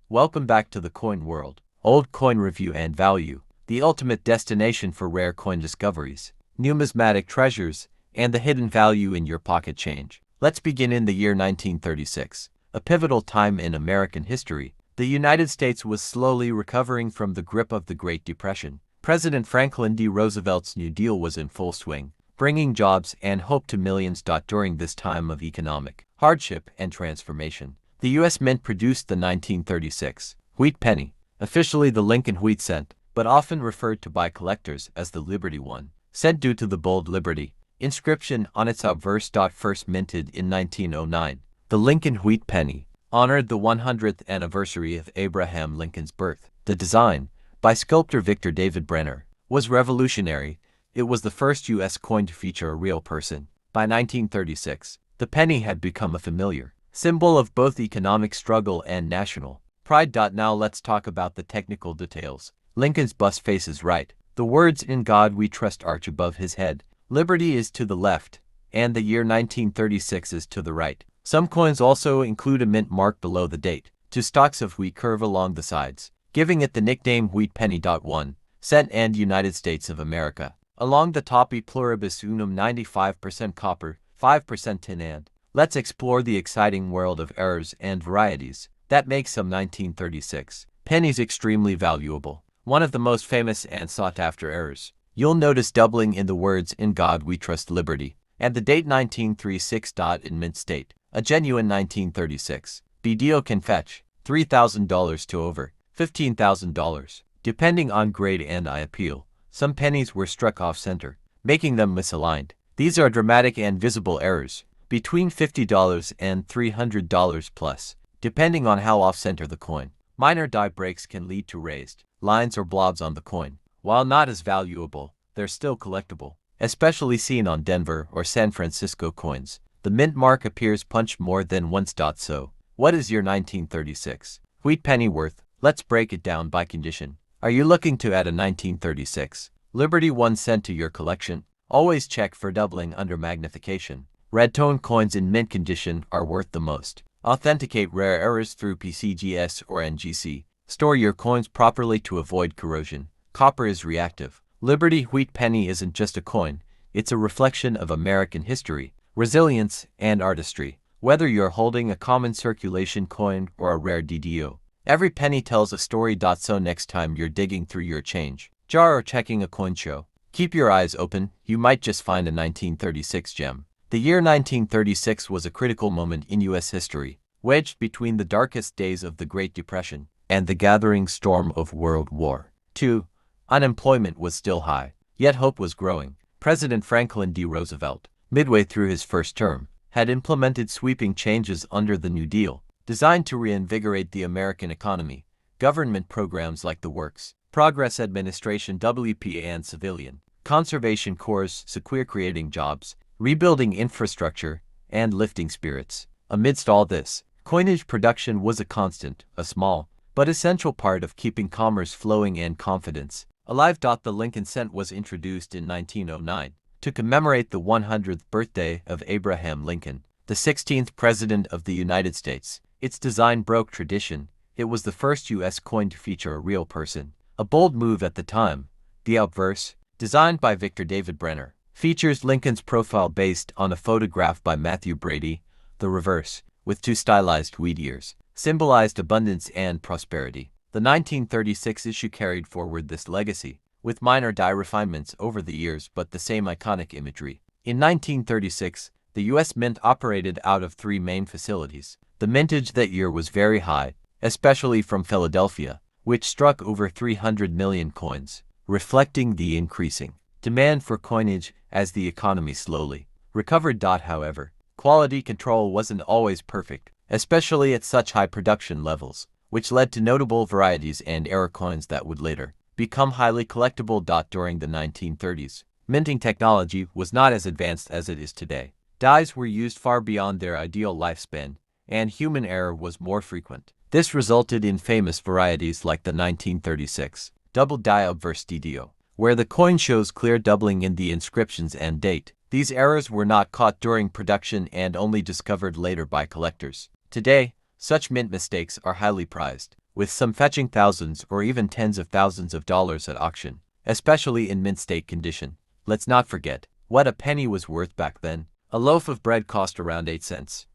Welcome back to the coin world. Old coin review and value, the ultimate destination for rare coin discoveries, numismatic treasures, and the hidden value in your pocket change. Let's begin in the year 1936, a pivotal time in American history. The United States was slowly recovering from the grip of the Great Depression. President Franklin D. Roosevelt's New Deal was in full swing, bringing jobs and hope to millions. During this time of economic hardship and transformation, the U.S. Mint produced the 1936 wheat penny, officially the Lincoln wheat cent, but often referred to by collectors as the Liberty 1 cent due to the bold Liberty inscription on its obverse. First minted in 1909, the Lincoln wheat penny honored the 100th anniversary of Abraham Lincoln's birth. The design, by sculptor Victor David Brenner, was revolutionary. It was the first U.S. coin to feature a real person. By 1936, the penny had become a familiar symbol of both economic struggle and national pride. Now let's talk about the technical details. Lincoln's bust faces right. The words "In God We Trust" arch above his head. Liberty is to the left, and the year 1936 is to the right. Some coins also include a mint mark below the date. Two stalks of wheat curve along the sides, giving it the nickname wheat penny. 1 cent and United States of America. Along the top, E pluribus unum, 95% copper, 5% tin. And let's explore the exciting world of errors and varieties that make some 1936 pennies extremely valuable. One of the most famous and sought-after errors. You'll notice doubling in the words "In God We Trust Liberty" and the date 1936. In mint state, a genuine 1936 deal can fetch $3,000 to over $15,000, depending on grade and eye appeal. Some pennies were struck off-center, making them misaligned. These are dramatic and visible errors, between $50 and $300 plus, depending on how off-center the coin. Minor die breaks can lead to raised lines or blobs on the coin. While not as valuable, they're still collectible, especially seen on Denver or San Francisco coins. The mint mark appears punched more than once. So, what is your 1936 wheat penny worth? Let's break it down by condition. Are you looking to add a 1936 Liberty 1 cent to your collection? Always check for doubling under magnification. Red tone coins in mint condition are worth the most. Authenticate rare errors through PCGS or NGC. Store your coins properly to avoid corrosion. Copper is reactive. Liberty wheat penny isn't just a coin, it's a reflection of American history, resilience, and artistry. Whether you're holding a common circulation coin or a rare DDO, every penny tells a story. So next time you're digging through your change jar or checking a coin show, keep your eyes open. You might just find a 1936 gem. The year 1936 was a critical moment in U.S. history, wedged between the darkest days of the Great Depression and the gathering storm of World War II. Unemployment was still high, yet hope was growing. President Franklin D. Roosevelt, midway through his first term, had implemented sweeping changes under the New Deal, designed to reinvigorate the American economy. Government programs like the Works Progress Administration (WPA) and Civilian Conservation Corps secure creating jobs, rebuilding infrastructure, and lifting spirits. Amidst all this, coinage production was a constant, a small but essential part of keeping commerce flowing and confidence alive. The Lincoln cent was introduced in 1909 to commemorate the 100th birthday of Abraham Lincoln, the 16th President of the United States. Its design broke tradition. It was the first U.S. coin to feature a real person, a bold move at the time. The obverse, designed by Victor David Brenner, features Lincoln's profile based on a photograph by Matthew Brady. The reverse, with two stylized wheat ears, symbolized abundance and prosperity. The 1936 issue carried forward this legacy, with minor die refinements over the years but the same iconic imagery. In 1936, the U.S. Mint operated out of three main facilities. The mintage that year was very high, especially from Philadelphia, which struck over 300 million coins, reflecting the increasing demand for coinage as the economy slowly recovered. However, quality control wasn't always perfect, especially at such high production levels, which led to notable varieties and error coins that would later become highly collectible. During the 1930s, minting technology was not as advanced as it is today. Dies were used far beyond their ideal lifespan, and human error was more frequent. This resulted in famous varieties like the 1936 double die obverse DDO, where the coin shows clear doubling in the inscriptions and date. These errors were not caught during production and only discovered later by collectors. Today, such mint mistakes are highly prized. with some fetching thousands or even tens of thousands of dollars at auction, especially in mint state condition. Let's not forget what a penny was worth back then. A loaf of bread cost around 8 cents.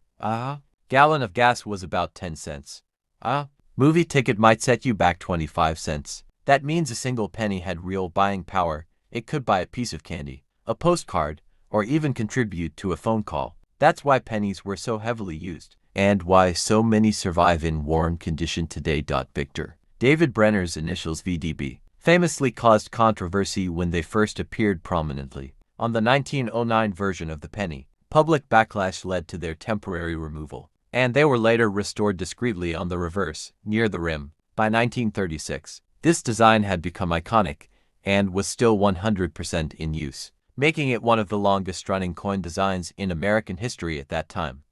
Gallon of gas was about 10 cents. Movie ticket might set you back 25 cents. That means a single penny had real buying power. It could buy a piece of candy, a postcard, or even contribute to a phone call. That's why pennies were so heavily used, and why so many survive in worn condition today. Victor David Brenner's initials VDB famously caused controversy when they first appeared prominently on the 1909 version of the penny. Public backlash led to their temporary removal, and they were later restored discreetly on the reverse, near the rim. By 1936, this design had become iconic and was still 100% in use, making it one of the longest-running coin designs in American history at that time.